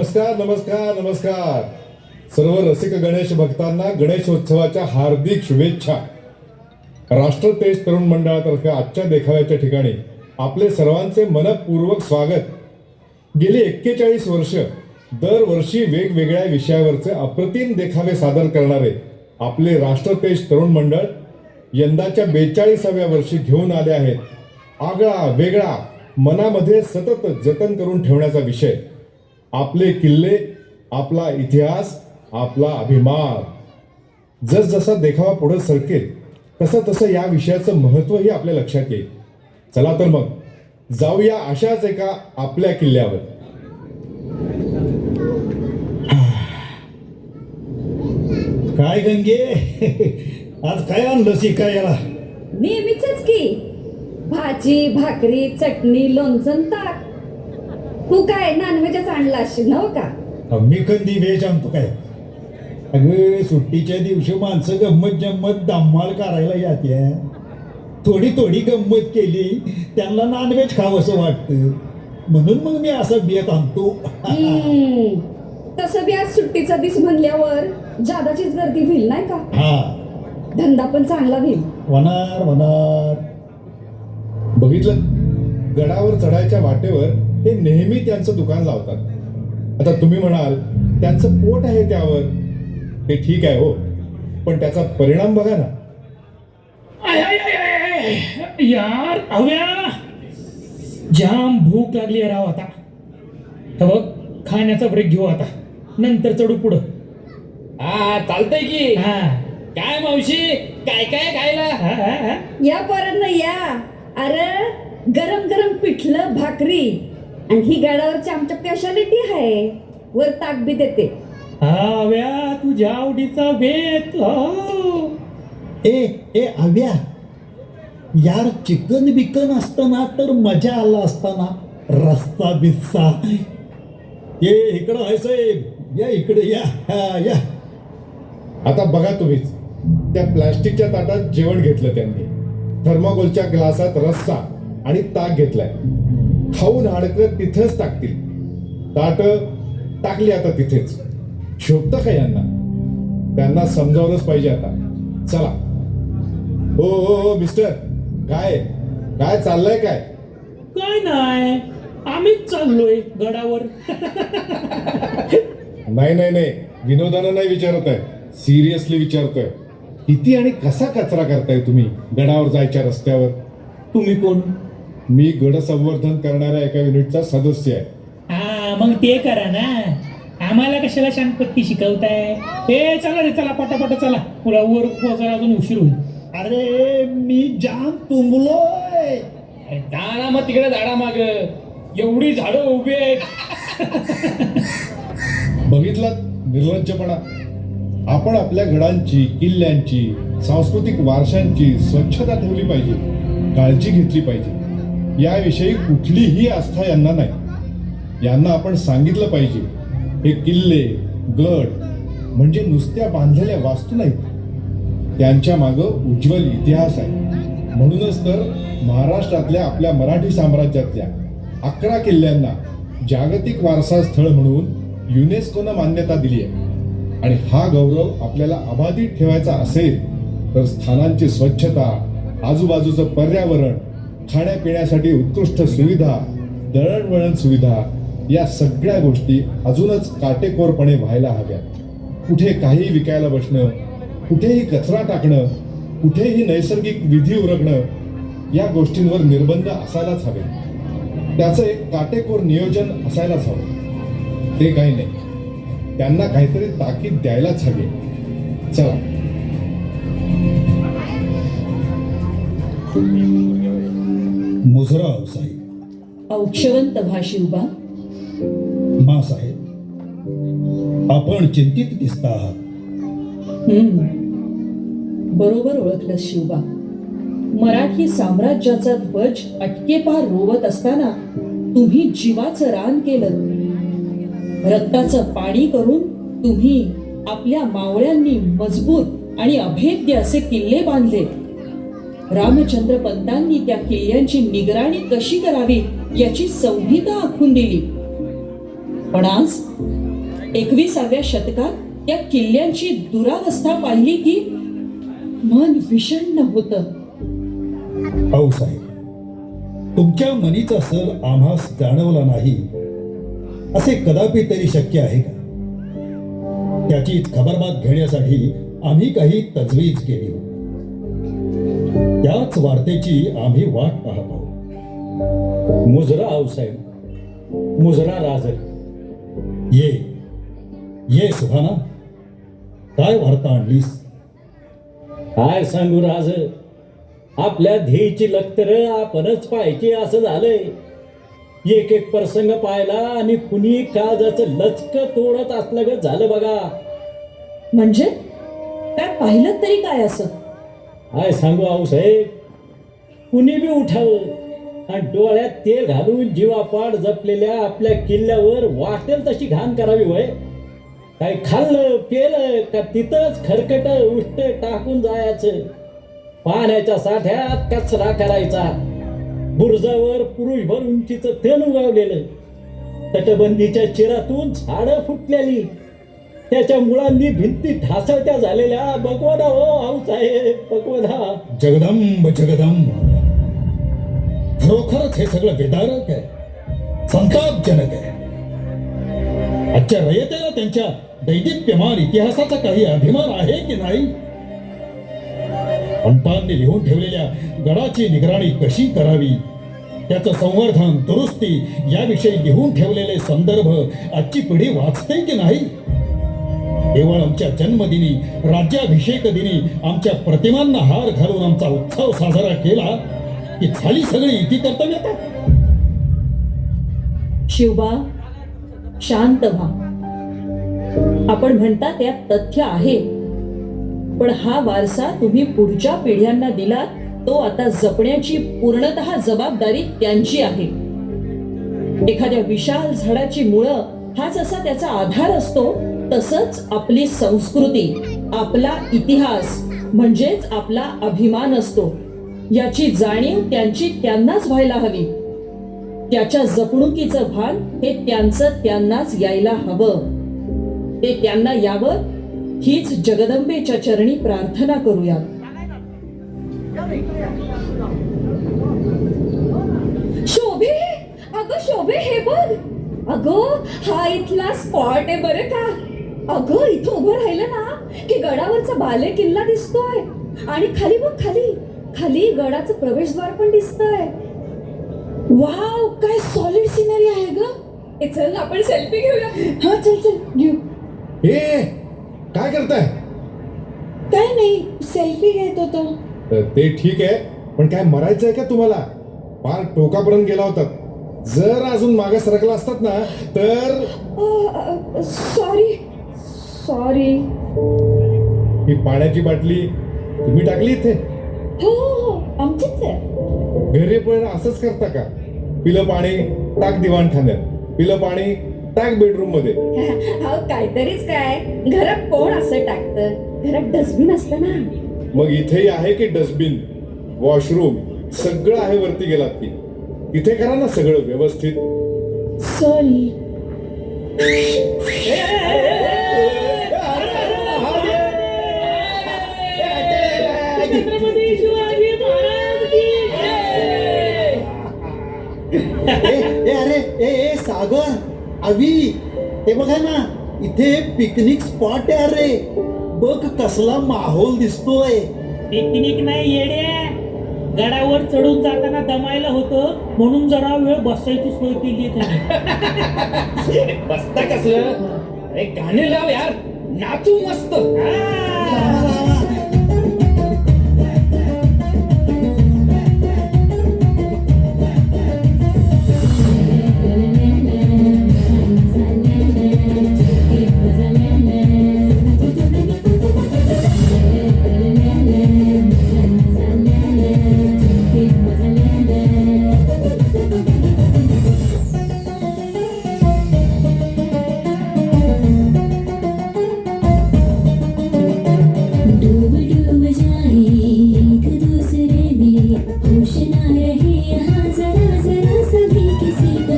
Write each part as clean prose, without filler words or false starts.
नमस्कार नमस्कार नमस्कार. सर्व रसिक गणेश भक्तांना गणेशोत्सवाच्या हार्दिक शुभेच्छा. राष्ट्रतेज तरुण मंडळातर्फे आजच्या देखाव्याच्या ठिकाणी आपले सर्वांचे मनपूर्वक स्वागत. गेली 41 वर्ष दरवर्षी वेगवेगळ्या विषयावरचे अप्रतिम देखावे सादर करणारे आपले राष्ट्रतेज तरुण मंडळ यंदाच्या 42व्या वर्षी घेऊन आले आहेत आगळा वेगळा, मनामध्ये सतत जतन करून ठेवण्याचा विषय. आपले किल्ले, आपला इतिहास, आपला अभिमान. जसजसा देखावा पुढे सरकेल तसं तसं या विषयाचं महत्त्वही आपल्या लक्षात येईल. चला तर मग जाऊया अशाच एका आपल्या किल्ल्यावर. काय गंगे, आज काय आणलं शिकायला? नेहमीच की भाजी भाकरी चटणी लोणचं ताक. तू काय नॉनव्हेजच आणला असशील नव का? मी कधी व्हेज आणतो काय? अगं सुट्टीच्या दिवशी माणसं गंमत जम्मत धम्माल करायला येते. थोडी थोडी गंमत केली त्यांना नॉनव्हेज खावंसं वाटतं, म्हणून मग मी असं बेत आणतो. तसं बी आज सुट्टीचा दिस म्हणल्यावर जादाचीच गर्दी होईल नाही का? हा, धंदा पण चांगला होईल. होणार होणार. बघितलं, गडावर चढायच्या वाटेवर हे नेहमी त्यांचं दुकान लावतात. आता तुम्ही म्हणाल त्यांचं पोट आहे त्यावर, ते ठीक आहे हो, पण त्याचा परिणाम बघा ना. आय आय आय आय यार हव्या, जाम भूक लागली राव. आता बघ, खाण्याचा ब्रेक घेऊ आता, नंतर चढू पुढं. हा चालतंय की. हा काय मावशी, काय काय खायला? हा, हा, हा. या पोरांनो या. अरे गरम गरम पिठलं भाकरी, आणि ही गडावरची आमच्या स्पेशालिटी आहे. वर ताक बी देते. हव्या, तुझ्या आवडीचा बेत. हो. ए आव्या, यार चिकन बिकन असताना तर मजा आला असताना. रस्ता बिस्सा ये इकडं आहे साहेब, या इकडे या. हा, या. आता बघा तुम्हीच, त्या प्लास्टिकच्या ताटात जेवण घेतलं त्यांनी, थर्माकोलच्या ग्लासात रस्सा आणि ताक घेतलाय. खाऊन हाडकं तिथंच टाकतील. ताट टाकली आता तिथेच. शोभतं का यांना? त्यांना समजावलंच पाहिजे आता. चला. हो मिस्टर, काय काय चाललंय काय? काय नाही, आम्हीच चाललोय गडावर. नाही, विनोदानं नाही विचारत आहे, सिरियसली विचारतोय. किती आणि कसा कचरा करताय तुम्ही गडावर जायच्या रस्त्यावर? तुम्ही कोण? मी गड संवर्धन करणाऱ्या एका युनिटचा सदस्य आहे. हा, मग ते करा ना. आम्हाला कशाला शांतपत्ती शिकवताय? ए चला रे, चला पटापट चला, पुढे वर पोहोचायला अजून उशीर होईल. अरे मी जाम तुंबलोय. अरे जा ना मग तिकडे झाडा माग, एवढी झाडं उभी आहेत. बघितला निर्लज्जपणा. आपण आपल्या गडांची, किल्ल्यांची, सांस्कृतिक वारशांची स्वच्छता ठेवली पाहिजे, काळजी घेतली पाहिजे. याविषयी कुठलीही आस्था यांना नाही. यांना आपण सांगितलं पाहिजे, हे किल्ले गड म्हणजे नुसत्या बांधलेल्या वास्तू नाहीत, त्यांच्या मागं उज्ज्वल इतिहास आहे. म्हणूनच तर महाराष्ट्रातल्या आपल्या मराठी साम्राज्यातल्या 11 किल्ल्यांना जागतिक वारसा स्थळ म्हणून युनेस्कोनं मान्यता दिली आहे. आणि हा गौरव आपल्याला अबाधित ठेवायचा असेल तर स्थानांची स्वच्छता, आजूबाजूचं पर्यावरण, खाण्यापिण्यासाठी उत्कृष्ट सुविधा, दळणवळण सुविधा, या सगळ्या गोष्टी अजूनच काटेकोरपणे व्हायला हव्या. कुठे काही विकायला बसणं, कुठेही कचरा टाकणं, कुठेही नैसर्गिक विधी उरकणं, या गोष्टींवर निर्बंध असायलाच हवे. त्याचं एक काटेकोर नियोजन असायलाच हवं. ते काही नाही, त्यांना काहीतरी ताकीद द्यायलाच हवी. चला. मुजराव साहेब. औक्षवंत भाशिवबा. मा साहेब, आपण चिंतित दिसता आहात. बरोबर ओळखलं शिवबा. मराठी साम्राज्याचा ध्वज अटकेपार रोवत असताना तुम्ही जीवाचं रान केलं. रक्ताचं पाणी करून तुम्ही आपल्या मावळ्यांनी मजबूत आणि अभेद्य असे किल्ले बांधले. रामचंद्र पंतांनी त्या किल्ल्यांची निगराणी कशी करावी याची संहिता आखून दिली. पण आज 21व्या शतकात त्या किल्ल्यांची दुरावस्था पाहिली की मन विषण्ण होतं. आऊसाहेब, तुमच्या मनीचा सल आम्हास जाणवला नाही असे कदापि तरी शक्य आहे का? त्याचीच खबरबात घेण्यासाठी आम्ही काही तजवीज केली होती. त्याच वार्तेची आम्ही वाट पाहत आहोत. मुजरा आऊसाहेब, मुजरा राजर. ये ये सुहाना, काय वार्ता आणलीस? काय सांगू राज, आपल्या ध्येयची लक्तर आपणच पाहायची असं झालंय. एक एक प्रसंग पाहिला आणि कुणी काळजाचं लचक तोडत असलं ग झालं बघा. म्हणजे काय पाहिलं तरी काय असं? काय सांगू आऊसाहेब, कुणी बी उठावं आणि डोळ्यात तेल घालून जीवापाड जपलेल्या आपल्या किल्ल्यावर वाटेल तशी घाण करावी वय. काय खाल्लं पेलं का तिथंच खरकट उष्ट टाकून जायचं. पाण्याच्या साठ्यात कचरा करायचा. बुरजावर पुरुषभर उंचीचं तण उगवलेलं. तटबंदीच्या चिरातून झाडं फुटलेली. त्याच्या मुळांनी भिंती ढासळत्या झालेल्या. बकवदा हो आऊसाहेब, बकवदा. जगदंब जगदंब, खरोखरच हे सगळं वेदारक आहे, संतापजनक आहे. आजच्या रयतेला त्यांच्या दैदिप्यमान इतिहासाचा काही अभिमान आहे की नाही? पंतांनी लिहून ठेवलेल्या गडाची निगराणी कशी करावी, त्याचं संवर्धन दुरुस्ती याविषयी लिहून ठेवलेले संदर्भ आजची पिढी वाचते की नाही? केवळ आमच्या जन्मदिनी, राज्याभिषेक दिनी आमच्या प्रतिमांना हार घालून आमचा उत्सव साजरा केला की झाली सगळी इति कर्तव्यता. शिवबा, शांत व्हा. आपण म्हणता त्यात तथ्य आहे, पण हा वारसा तुम्ही पुढच्या पिढ्यांना दिला तो आता जपण्याची पूर्णतः जबाबदारी त्यांची आहे. एखाद्या विशाल झाडाची मुळं हा जसा त्याचा आधार असतो, तसंच आपली संस्कृती, आपला इतिहास म्हणजेच आपला अभिमान असतो. याची जाणीव त्यांनाच व्हायला हवी. त्याच्या जपणुकीचं भान हे त्यांनाच यायला हवं. ते त्यांना यावं हीच जगदंबेच्या चरणी प्रार्थना करूया. शोभे, अगं शोभे, हे बघ. अगं हा इथला स्पॉट आहे बरं का. अगं इथं उभं राहिलं ना की गडावरचा बाले किल्ला दिसतोय. आणि खाली बघ, खाली खाली गडाचं प्रवेशद्वार पण दिसतंय. वाव, काय सॉलिड सिनरी आहे ग. ए चल ना, आपण सेल्फी घेऊया. हा चल चल घेऊ. ए काय करताय? काय नाही, सेल्फी घेत होतो. ते ठीक आहे, पण काय मरायचंय का तुम्हाला? फार टोकापर्यंत गेला होतात. जर अजून मागे सरकला असतात ना तर. Sorry sorry. ही पाण्याची बाटली तुम्ही टाकली इथे? हो हो, आमचीच आहे. घरी पण असंच करता का? पिलं पाणी टाक दिवाणखान्यात, पिलं पाणी टाक बेडरूम मध्ये. हा काहीतरीच काय, घरात कोण असं टाकतं? घरात डस्टबिन असतं ना. मग इथेही आहे की डस्टबिन, वॉशरूम सगळं आहे. वरती गेलात की इथे करा ना सगळं व्यवस्थित. सॉरी. छत्रपती शिवाजी महाराज की जय. अरे सागर, अवी, हे बघा ना, इथे पिकनिक स्पॉट आहे. अरे बघ कसला माहोल दिसतोय. पिकनिक नाही येड्या, गडावर चढून जाताना दमायला होतं म्हणून जरा वेळ बसायची सोय केली आहे. बसता कसलं? अरे गाणे लाव यार, नाचू मस्त.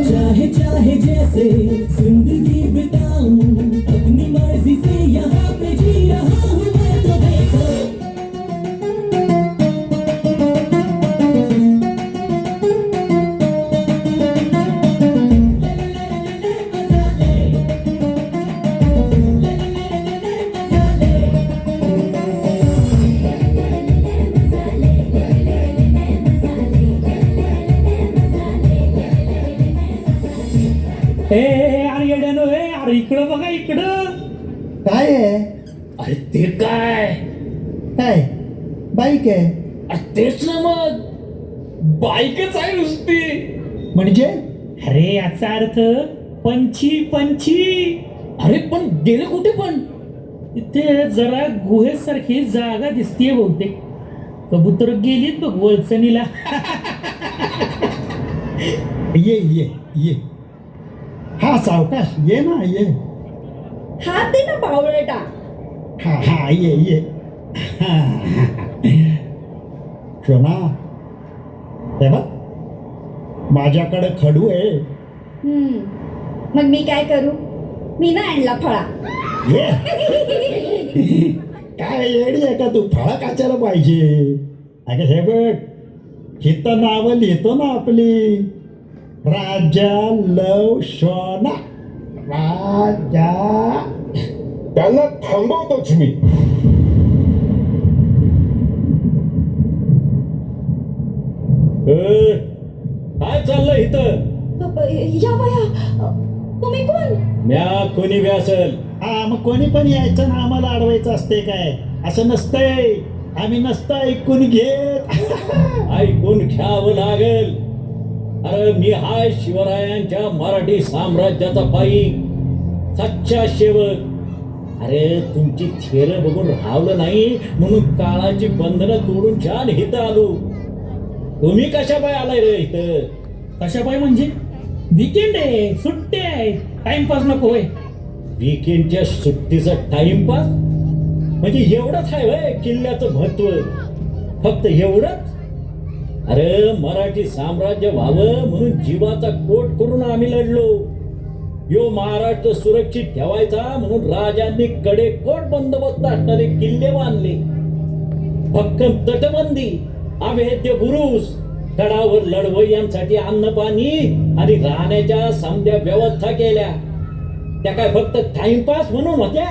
चाहे चाहे जैसे जिंदगी अरे येड्यानो अरे इकडं बघा इकडं. काय आहे? अरे ते काय काय बाईक आहे अरे तेच ना मग बाईकच आहे नुसती. म्हणजे? अरे याचा अर्थ पंछी पंछी. अरे पण गेले कुठे पण? तिथे जरा गुहेसारखी जागा दिसतीये बहुतेक. कबूतर गेलीत बघ वळचणीला. ये ये ये हा सावकाश ये ना ये. हात दे ना बावळटा. हा हा ये ये शोना हे बघ माझ्याकडे खडू आहे. मग मी काय करू? मी ना आणला फळा. ये काय येडी आहे का तू? फळा काचायला पाहिजे. अगं हे बघ हिथं नावं लिहितो ना आपली. राजा लव शोना. राजा त्यांना थांबवतोच मी. काय चाललं इथं? या बया, तुम्ही कोण? म्या कोणी बी असेल. हा मग कोणी पण यायचं ना आम्हाला अडवायचं असते काय? असं नसतंय. आम्ही नसतं ऐकून घेत. ऐकून घ्यावं लागेल. अरे मी हाय शिवरायांच्या मराठी साम्राज्याचा पाईक, सच्चा सेवक. अरे तुमची थेर बघून राहवलं नाही म्हणून काळाची बंधनं तोडून छान इथं आलो. तुम्ही कशा पाय आलाय रे इथं? कशा पाय म्हणजे? वीकेंड आहे, सुट्टी आहे, टाइमपास नको होय. वीकेंडच्या सुट्टीचा टाइमपास म्हणजे एवढंच आहे होय किल्ल्याचं महत्व? फक्त एवढंच? अरे मराठी साम्राज्य व्हावं म्हणून जीवाचा कोट करून आम्ही लढलो. यो महाराष्ट्र सुरक्षित ठेवायचा म्हणून राजांनी कडेकोट बंदोबस्त असणारे किल्ले बांधले. भक्कम तटबंदी, अभेद्य बुरुज, गडावर लढवय्यांसाठी अन्न पाणी आणि राहण्याच्या समध्या व्यवस्था केल्या. त्या काय फक्त टाइमपास म्हणून होत्या?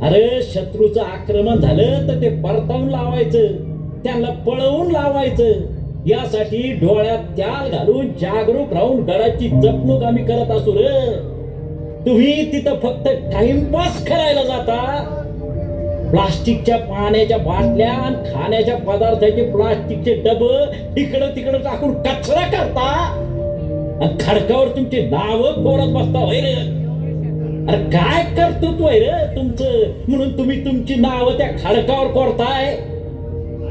अरे शत्रूचं आक्रमण झालं तर ते परतावून लावायचं, त्यांना पळवून लावायचं. यासाठी डोळ्यात त्याल घालून जागरूक राहून गडाची जपणूक आम्ही करत असू रे. तुम्ही तिथं फक्त टाइमपास करायला जाता. प्लास्टिकच्या पाण्याच्या बाटल्या आणि खाण्याच्या पदार्थाचे प्लास्टिकचे डब इकडं तिकडं टाकून कचरा करता आणि खडकावर तुमची नावं कोरत बसता होय रे. अरे काय कर्तृत्व आहे रे तुमचं म्हणून तुम्ही तुमची नावं त्या खडकावर कोरताय.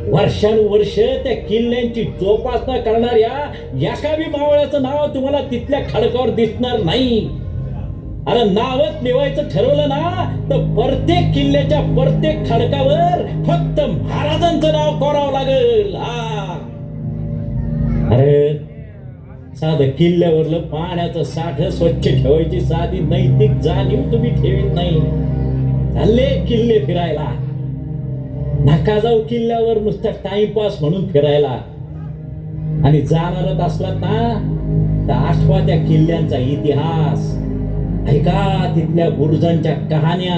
वर्षानुवर्ष त्या किल्ल्यांची जोपासना करणाऱ्या एका बी मावळ्याचं नाव तुम्हाला तिथल्या खडकावर दिसणार नाही. अरे नावच लिवायचं ठरवलं ना तर प्रत्येक किल्ल्याच्या प्रत्येक खडकावर फक्त महाराजांचं नाव कोरावं लागेल. अरे साधं किल्ल्यावरलं पाण्याचं साठ स्वच्छ ठेवायची साधी नैतिक जाणीव तुम्ही ठेवीत नाही. चालले किल्ले फिरायला. नका जाऊ किल्ल्यावर नुसतं टाइमपास म्हणून फिरायला. आणि जाणारच असलात ना तर आठवा त्या किल्ल्यांचा इतिहास. ऐका तिथल्या बुरुजांच्या कहाण्या,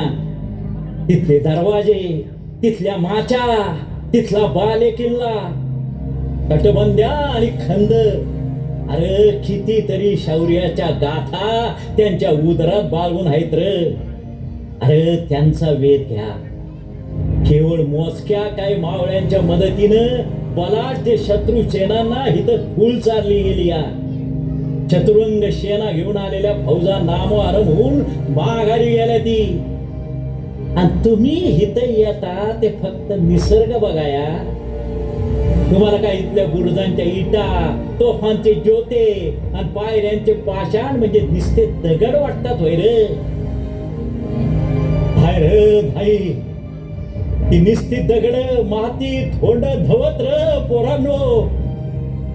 तिथले दरवाजे, तिथल्या माच्या, तिथला बाले किल्ला, तटबंद्या आणि खंदर. अरे कितीतरी शौर्याच्या गाथा त्यांच्या उदरात बाळगून आहेत रे. अरे त्यांचा वेध घ्या. केवळ मोजक्या काही मावळ्यांच्या मदतीनं बलाढ्य शत्रू सेनांना इथं धूळ चालली गेली. या चतुरंग सेना घेऊन आलेल्या फौजा नामोहरम होऊन माघारी गेल्या ती. आणि तुम्ही इथं येता ते फक्त निसर्ग बघाया. तुम्हाला काय इथल्या बुरुजांच्या इटा, तोफांचे जोते आणि पायऱ्यांचे पाषाण म्हणजे निस्ते दगड वाटतात होय रे. भाई भाई ती निस्ती दगड, माती, थोंड धवत र पोरांनो.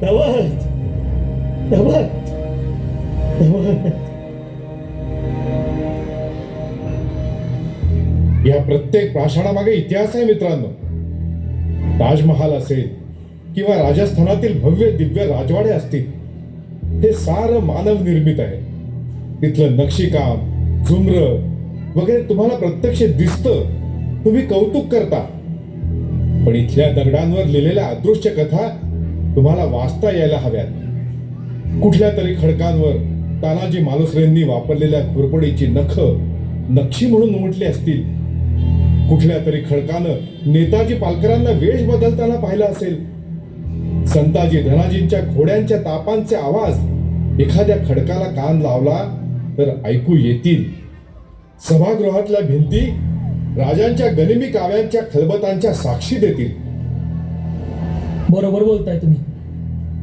धवत धवत धवत. या प्रत्येक पाषाणामागे इतिहास आहे मित्रांनो. ताजमहाल असेल किंवा राजस्थानातील भव्य दिव्य राजवाडे असतील, हे सारं मानव निर्मित आहे. तिथलं नक्षीकाम, झुमर वगैरे तुम्हाला प्रत्यक्ष दिसतं, तुम्ही कौतुक करता. पण इथल्या दगडांवर लिहिलेल्या अदृश्य कथा तुम्हाला वाचता यायला हव्यात. कुठल्या तरी खडकांवर तानाजी मालुसरेंनी वापरलेल्या घोरपडीची नख नक्षी म्हणून उमटली असतील. कुठल्या तरी खडकानं नेताजी पालकरांना वेश बदलताना पाहिलं असेल. संताजी धनाजींच्या घोड्यांच्या तापांचे आवाज एखाद्या खडकाला कान लावला तर ऐकू येतील. सभागृहातल्या भिंती राजांच्या गनिमी काव्यांच्या खलबतांच्या साक्षी देतील. बरोबर बोलताय तुम्ही.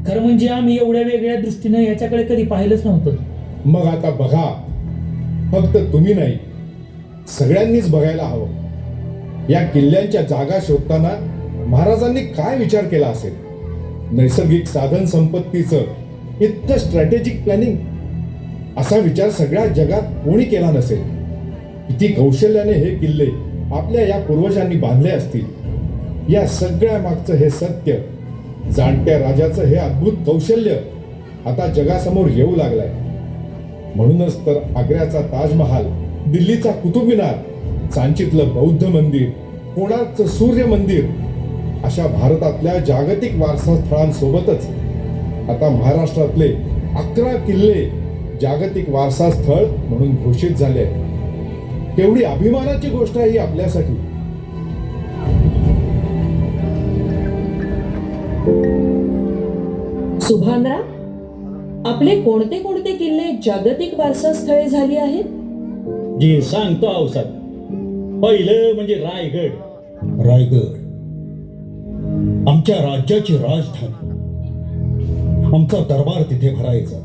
खरं म्हणजे आम्ही एवढ्या वेगळ्या दृष्टीने याच्याकडे कधी पाहिलंच नव्हतं. मग आता बघा, फक्त तुम्ही नाही, सगळ्यांनीच बघायला हवं. या किल्ल्यांच्या जागा शोधताना महाराजांनी काय विचार केला असेल. नैसर्गिक साधन संपत्तीचं इतकं स्ट्रॅटेजिक प्लॅनिंग, असा विचार सगळ्या जगात कोणी केला नसेल. किती कौशल्याने हे किल्ले आपल्या या पूर्वजांनी बांधले असतील. या सगळ्या मागचं हे सत्य, जाणत्या राजाचं हे अद्भुत कौशल्य आता जगासमोर येऊ लागलंय. म्हणूनच तर आग्र्याचा ताजमहाल, दिल्लीचा कुतुब मिनार, सांचीतलं बौद्ध मंदिर, कोणार्कचं सूर्य मंदिर अशा भारतातल्या जागतिक वारसा स्थळांसोबतच आता महाराष्ट्रातले 11 किल्ले जागतिक वारसा स्थळ म्हणून घोषित झाले आहेत. केवढी अभिमानाची गोष्ट आहे ही आपल्यासाठी. सुभानराव, आपले कोणते कोणते किल्ले जागतिक वारसा स्थळे झाली आहेत? जी सांगतो आऊसाहेब. पहिलं म्हणजे रायगड. रायगड आमच्या राज्याची राजधानी. आमचा दरबार तिथे भरायचा.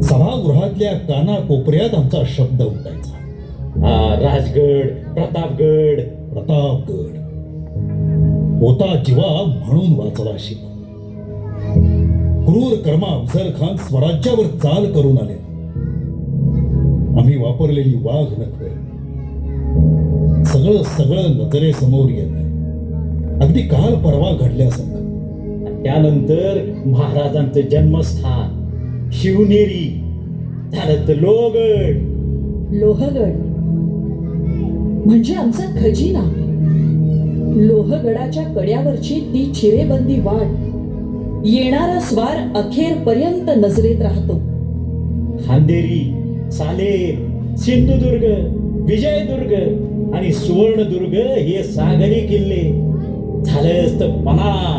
सभागृहातल्या कानाकोपऱ्यात आमचा शब्द उठायचा. राजगड, प्रतापगड. प्रतापगड होता जीवा म्हणून वाचला शिवा. क्रूर कर्मा अफजल खान स्वराज्यावर चाल करून आले. आम्ही वापरलेली वाघ नख, सगळं सगळं नजरेसमोर येत आहे, अगदी काल परवा घडल्यासारखं. त्यानंतर महाराजांचं जन्मस्थान शिवनेरी, झालं तर लोहगड. लोहगड म्हणजे आमचा खजिना. लोहगडाच्या कड्यावरची ती चिरेबंदी वाट, येणारा स्वार अखेरपर्यंत नजरेत राहतो. खांदेरी, सालेर, सिंधुदुर्ग, विजयदुर्ग आणि सुवर्णदुर्ग हे सागरी किल्ले. झालंच तर पन्हाळा.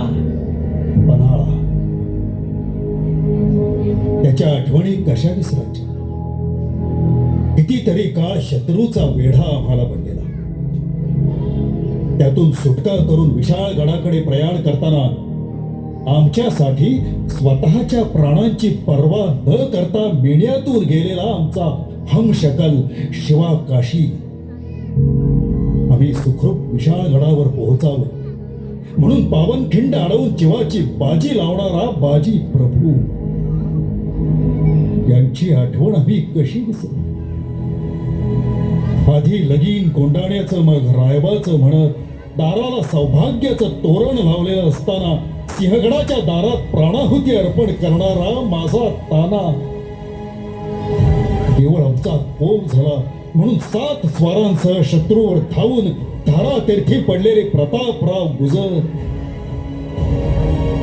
त्याच्या आठवणी कशा विसरायच्या. कितीतरी काळ शत्रूचा वेढा आम्हाला पडलेला. त्यातून सुटका करून विशाळ गडाकडे प्रयाण करताना आमच्यासाठी स्वतःच्या प्राणांची पर्वा न करता मेण्यातून गेलेला आमचा हमशकल शिवा काशी. आम्ही सुखरूप विशाळ गडावर पोहोचावं म्हणून पावनखिंड अडवून जीवाची बाजी लावणारा बाजी प्रभू यांची आठवण आम्ही कशी विसरू. आधी लगीन कोंडाण्याचं मग रायबाचं म्हणत दाराला सौभाग्याचं तोरण लावलेलं असताना सिंहगडाच्या दारात प्राणाहुती अर्पण करणारा माझा ताना. केवळ आमचा कोप झाला म्हणून 7 स्वारांसह शत्रूवर धावून धारातीर्थी पडलेले प्रतापराव गुजर.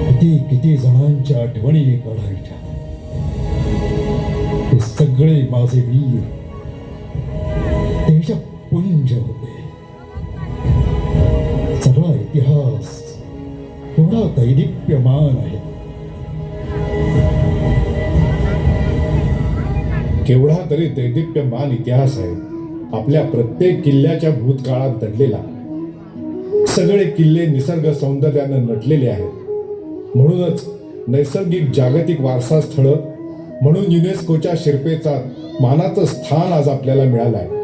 किती किती जणांच्या आठवणी काढायच्या. हे सगळे माझे वीर तेजपुंज होते. सगळा इतिहास केवढा दैदिप्यमान आहे. केवढा तरी दैदिप्यमान इतिहास आहे आपल्या प्रत्येक किल्ल्याच्या भूतकाळात दडलेला. सगळे किल्ले निसर्ग सौंदर्यानं नटलेले आहेत. म्हणूनच नैसर्गिक जागतिक वारसा स्थळ म्हणून युनेस्कोच्या शिरपेचा मानाचं स्थान आज आपल्याला मिळालं आहे.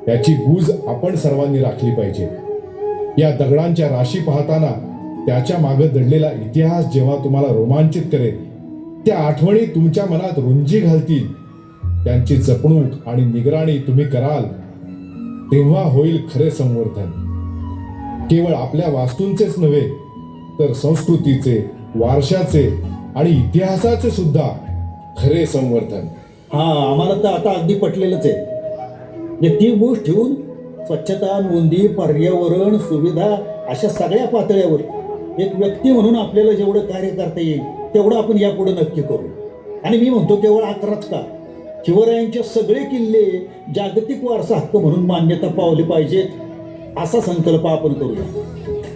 त्याची गूज आपण सर्वांनी राखली पाहिजे. या दगडांच्या राशी पाहताना त्याच्या मागे दडलेला इतिहास जेव्हा तुम्हाला रोमांचित करेल, त्या आठवणी तुमच्या मनात रुंजी घालतील, त्यांची जपणूक आणि निगराणी तुम्ही कराल, तेव्हा होईल खरे संवर्धन. केवळ आपल्या वास्तूंचेच नव्हे तर संस्कृतीचे, वारशाचे आणि इतिहासाचे सुद्धा खरे संवर्धन. आम्हाला तर आता अगदी पटलेलंच आहे. ती गोष्ट ठेवून स्वच्छता, नोंदी, पर्यावरण, सुविधा अशा सगळ्या पातळ्यावर एक व्यक्ती म्हणून आपल्याला जेवढं कार्य करता येईल तेवढं आपण यापुढे नक्की करू. आणि मी म्हणतो केवळ 11च का, शिवरायांचे सगळे किल्ले जागतिक वारसा हक्क म्हणून मान्यता पावली पाहिजेत असा संकल्प आपण करूया.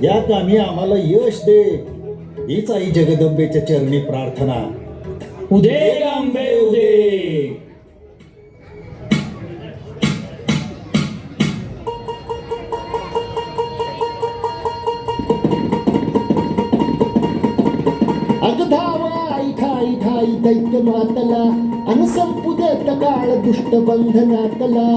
या कामी आम्हाला यश दे हीच आई जगदंबेच्या चरणी प्रार्थना. उदे आंबे उदे. अगधावा आई ठाई ठाई दैत्य मातला अन संपू देत काळ दुष्ट बंधनातला.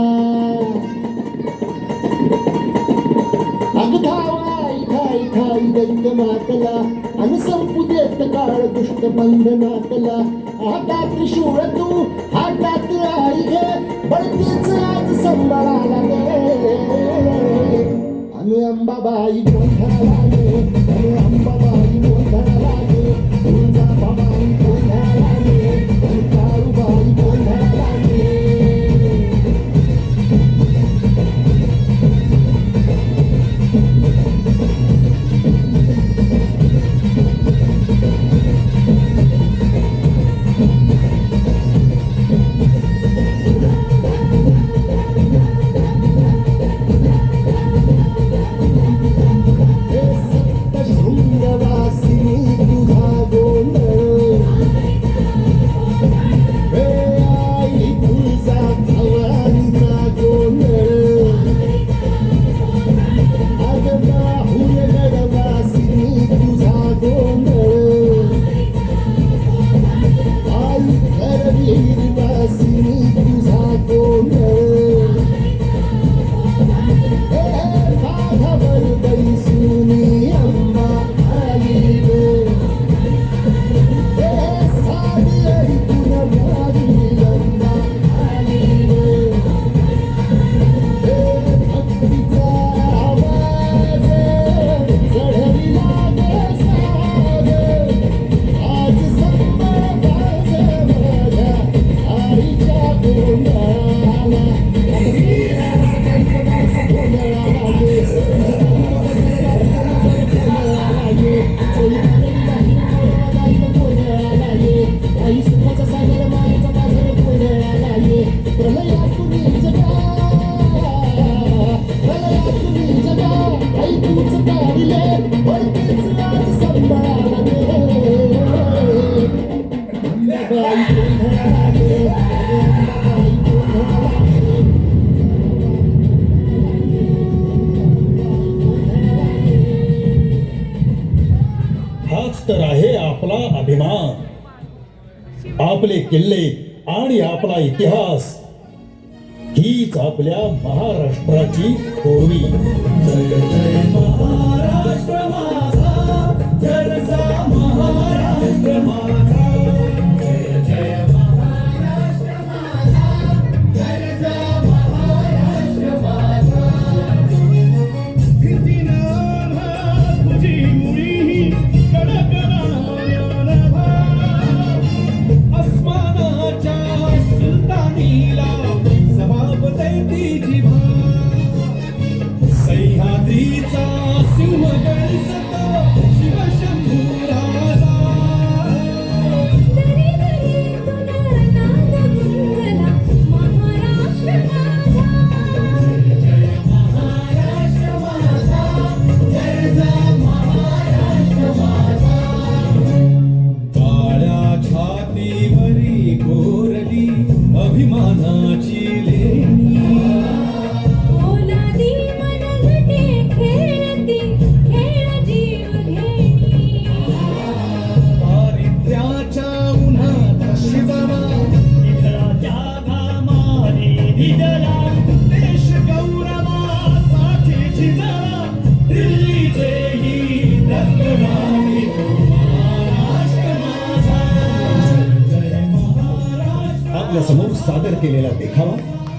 अगधावा आई ठाई ठाई दैत्य मातला अन संपू देत काळ दुष्ट बंधनातला. हातात त्रिशूळ तू हातात आई घे बळतीच आज संबळाला गे. अनु अंबाबाई गोंधळाला गे, अनु अंबाबाई गोंधळाला गे. तुळजाभवानी गोंधळाला गे, अनु काळूबाई गोंधळाला गे. शृंगवासिनी तुझा गोंधळ हे आई तुझा भवानीचा गोंधळ. अग बाहुल गडवासिनी तुझा गोंधळ आई करवीरवासिनी तुझा गोंधळ. हे बाधावर बैसुनी अंबा आली रे. हे साडी ऐकून माझी अंबा आली रे. हे भक्तीचा आवाज चढविला गे साज. आज संबळ वाजे माझ्या आईच्या गोंधळाला. आई सुखाचा सागर मायाचा बाजार गोंधळाला ये. प्रलयातून जगा प्रलयातून जगा आई तूच काढले वरतीच आज संभाळाला गे. अंबाबाई गोंधळाला गे, अंबाबाई गोंधळाला गे. हाच तर आहे आपला अभिमान, आपले किल्ले आणि आपला इतिहास. हीच आपल्या महाराष्ट्राची थोरवी. जय जय महाराष्ट्र माझा, जय महाराष्ट्र माझा. जय जय महाराष्ट्र माझा, जय महाराष्ट्र माझा. तुझी मुळी अस्मानाच्या सुलतानीला जबाब देती जिभा. सह्याद्रीचा सिंह गणसतो शिवशंभू राजा. काळ्या छातीवरी कोरली अभिमानाची लेणी. दारिद्र्याच्या उन्हात शिजला इथराच्या घामाने भिजला. देश गौरवासाठी झिजला दिल्लीचेही दत्तनामी. आपल्या समोर सादर केलेला देखावा